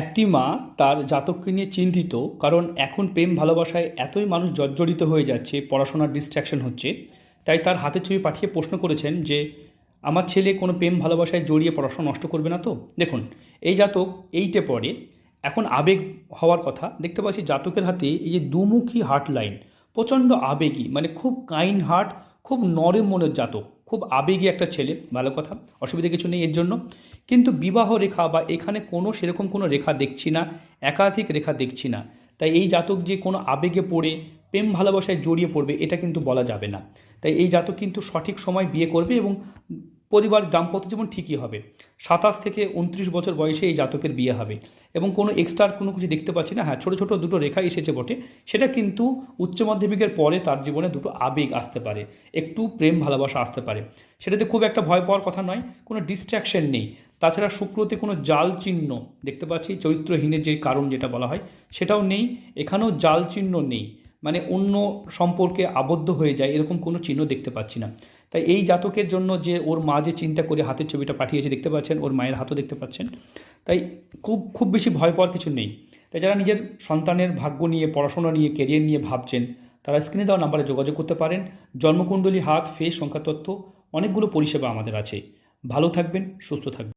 একটি মা তার জাতককে নিয়ে চিন্তিত, কারণ এখন প্রেম ভালোবাসায় এতই মানুষ জর্জরিত হয়ে যাচ্ছে, পড়াশোনার ডিস্ট্র্যাকশন হচ্ছে। তাই তার হাতের ছবি পাঠিয়ে প্রশ্ন করেছেন যে আমার ছেলে কোনো প্রেম ভালোবাসায় জড়িয়ে পড়াশোনা নষ্ট করবে না তো। দেখুন, এই জাতক এইটে পড়ে, এখন আবেগ হওয়ার কথা। দেখতে পাচ্ছি জাতকের হাতে এই যে দুমুখী হার্ট লাইন, প্রচণ্ড আবেগী, মানে খুব কাইন্ড হার্ট, খুব নরম মনের জাতক, খুব আবেগী একটা ছেলে। ভালো কথা, অসুবিধা কিছু নেই এর জন্য। কিন্তু বিবাহ রেখা বা এখানে কোনো সেরকম কোনো রেখা দেখছি না, একাধিক রেখা দেখছি না। তাই এই জাতক যে কোনো আবেগে পড়ে প্রেম ভালোবাসায় জড়িয়ে পড়বে এটা কিন্তু বলা যাবে না। তাই এই জাতক কিন্তু সঠিক সময় বিয়ে করবে এবং পরিবার দাম্পত্য জীবন ঠিকই হবে। 27 থেকে 29 বছর বয়সে এই জাতকের বিয়ে হবে এবং কোনো এক্সট্রা কোনো কিছু দেখতে পাচ্ছি না। হ্যাঁ, ছোটো ছোটো দুটো রেখা এসেছে বটে, সেটা কিন্তু উচ্চ মাধ্যমিকের পরে তার জীবনে দুটো আবেগ আসতে পারে, একটু প্রেম ভালোবাসা আসতে পারে। সেটাতে খুব একটা ভয় পাওয়ার কথা নয়, কোনো ডিস্ট্র্যাকশন নেই। তাছাড়া শুক্রতে কোনো জাল চিহ্ন দেখতে পাচ্ছি, চরিত্রহীনের যে কারণ যেটা বলা হয় সেটাও নেই, এখানেও জাল চিহ্ন নেই, মানে অন্য সম্পর্কে আবদ্ধ হয়ে যায় এরকম কোনো চিহ্ন দেখতে পাচ্ছি না। তাই এই জাতকের জন্য যে ওর মা যে চিন্তা করে হাতের ছবিটা পাঠিয়েছে দেখতে পাচ্ছেন, ওর মায়ের হাতও দেখতে পাচ্ছেন। তাই খুব খুব বেশি ভয় পাওয়ার কিছু নেই। তাই যারা নিজের সন্তানের ভাগ্য নিয়ে, পড়াশোনা নিয়ে, কেরিয়ার নিয়ে ভাবছেন, তারা স্ক্রিনে দেওয়া নাম্বারে যোগাযোগ করতে পারেন। জন্মকুণ্ডলী, হাত, ফেস, সংখ্যাতত্ত্ব, অনেকগুলো পরিষেবা আমাদের আছে। ভালো থাকবেন, সুস্থ থাকবেন।